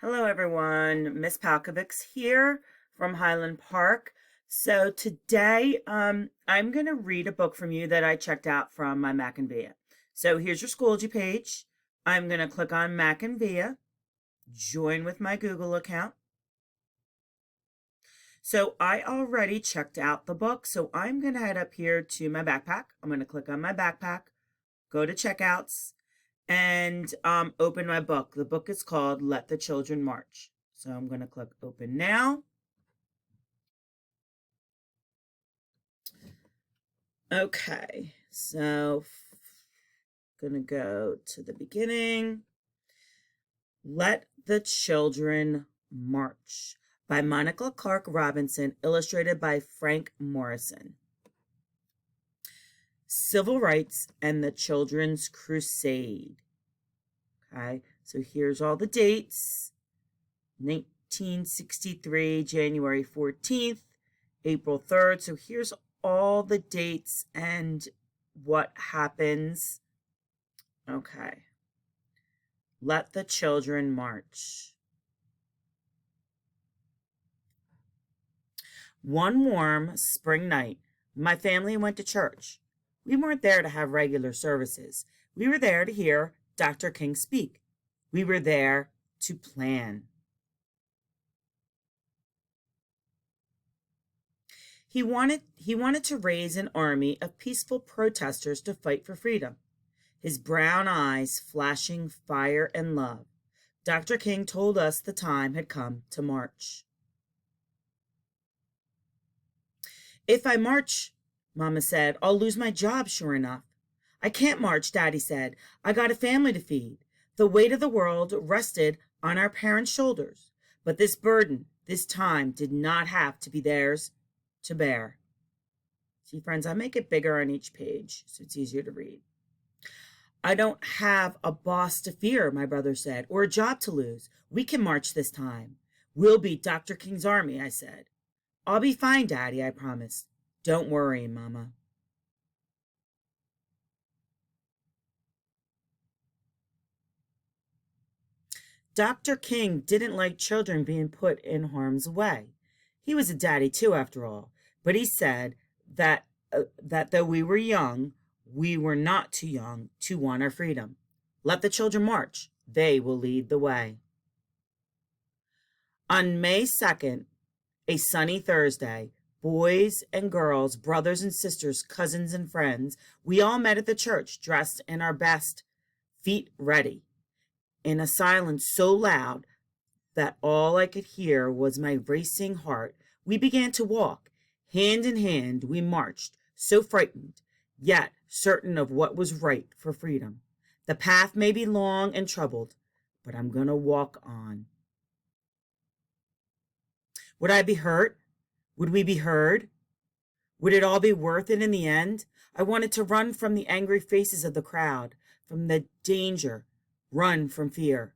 Hello, everyone. Miss Palkovix here from Highland Park. So today, I'm going to read a book from you that I checked out from my Mac and Via. So here's your Schoology page. I'm going to click on Mac and Via, join with my Google account. So I already checked out the book. So I'm going to head up here to my backpack. I'm going to click on my backpack, go to checkouts, and open my book. The book is called Let the Children March. So I'm going to click open now. Okay, so going to go to the beginning. Let the Children March by Monica Clark Robinson, illustrated by Frank Morrison. Civil Rights and the Children's Crusade. Okay, so here's all the dates. 1963, January 14th, April 3rd. So here's all the dates and what happens. Okay. Let the Children March. One warm spring night, my family went to church. We weren't there to have regular services. We were there to hear Dr. King speak. We were there to plan. He wanted to raise an army of peaceful protesters to fight for freedom. His brown eyes flashing fire and love. Dr. King told us the time had come to march. If I march, Mama said, I'll lose my job, sure enough. I can't march, Daddy said. I got a family to feed. The weight of the world rested on our parents' shoulders. But this burden, this time, did not have to be theirs to bear. See, friends, I make it bigger on each page so it's easier to read. I don't have a boss to fear, my brother said, or a job to lose. We can march this time. We'll beat Dr. King's army, I said. I'll be fine, Daddy, I promised. Don't worry, Mama. Dr. King didn't like children being put in harm's way. He was a daddy, too, after all. But he said that though we were young, we were not too young to want our freedom. Let the children march. They will lead the way. On May 2nd, a sunny Thursday, boys and girls, brothers and sisters, cousins and friends, we all met at the church dressed in our best, feet ready, in a silence so loud that all I could hear was my racing heart. We began to walk. Hand in hand, we marched, so frightened, yet certain of what was right for freedom. The path may be long and troubled, but I'm going to walk on. Would I be hurt? Would we be heard? Would it all be worth it in the end? I wanted to run from the angry faces of the crowd, from the danger, run from fear.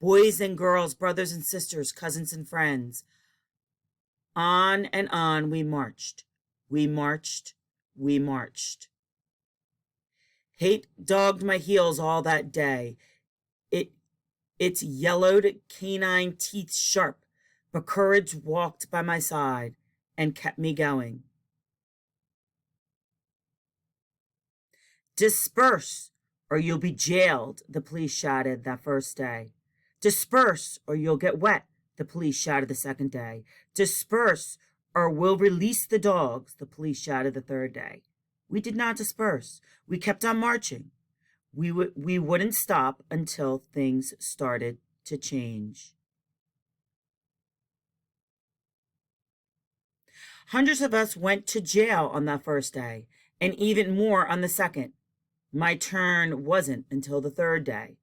Boys and girls, brothers and sisters, cousins and friends. On and on we marched. We marched. We marched. Hate dogged my heels all that day. Its yellowed canine teeth sharp, but courage walked by my side and kept me going. Disperse, or you'll be jailed, the police shouted that first day. Disperse, or you'll get wet, the police shouted the second day. Disperse, or we'll release the dogs, the police shouted the third day. We did not disperse. We kept on marching. We wouldn't stop until things started to change. Hundreds of us went to jail on that first day, and even more on the second. My turn wasn't until the third day.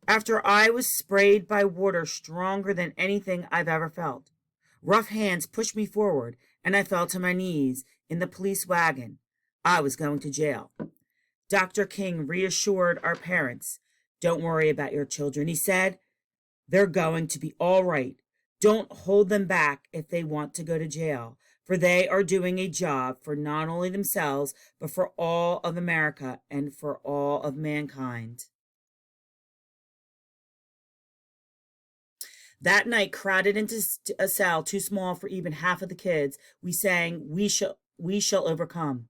After I was sprayed by water stronger than anything I've ever felt. Rough hands pushed me forward, and I fell to my knees in the police wagon. I was going to jail. Dr. King reassured our parents. Don't worry about your children, he said. They're going to be all right. Don't hold them back if they want to go to jail, for they are doing a job for not only themselves, but for all of America and for all of mankind. That night, crowded into a cell too small for even half of the kids, we sang, we shall overcome.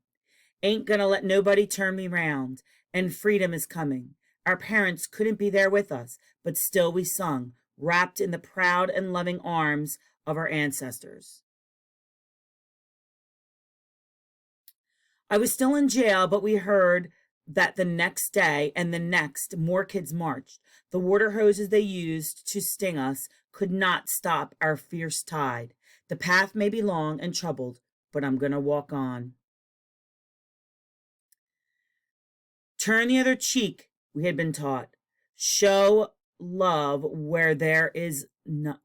Ain't gonna let nobody turn me round, and freedom is coming. Our parents couldn't be there with us, but still we sung, wrapped in the proud and loving arms of our ancestors. I was still in jail, but we heard that the next day and the next, more kids marched. The water hoses they used to sting us could not stop our fierce tide. The path may be long and troubled, but I'm going to walk on. Turn the other cheek, we had been taught. Show love where there is none.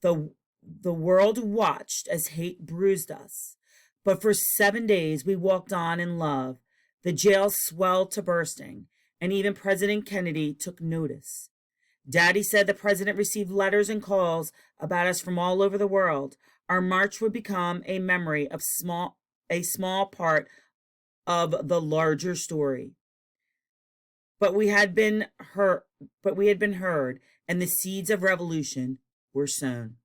The world watched as hate bruised us. But for 7 days we walked on in love. The jail swelled to bursting, and even President Kennedy took notice. Daddy said the president received letters and calls about us from all over the world. Our march would become a memory of a small part of the larger story. But we had been heard, and the seeds of revolution were sown.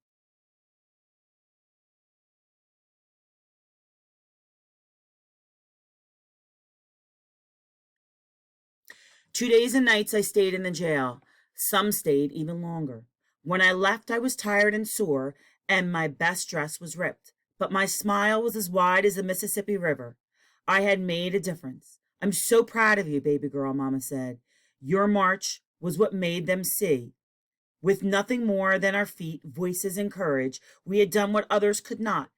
Two days and nights I stayed in the jail. Some stayed even longer. When I left, I was tired and sore, and my best dress was ripped. But my smile was as wide as the Mississippi River. I had made a difference. I'm so proud of you, baby girl, Mama said. Your march was what made them see. With nothing more than our feet, voices, and courage, we had done what others could not.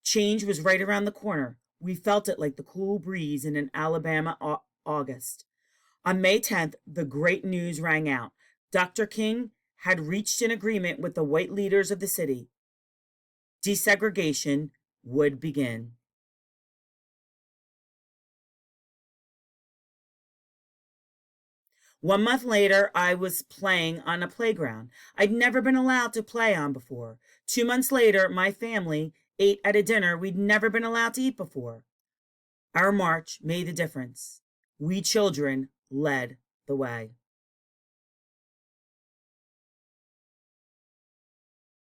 Change was right around the corner. We felt it like the cool breeze in an Alabama August. On May 10th, the great news rang out. Dr. King had reached an agreement with the white leaders of the city. Desegregation would begin. One month later, I was playing on a playground I'd never been allowed to play on before. 2 months later, my family ate at a dinner we'd never been allowed to eat before. Our march made the difference. We children led the way.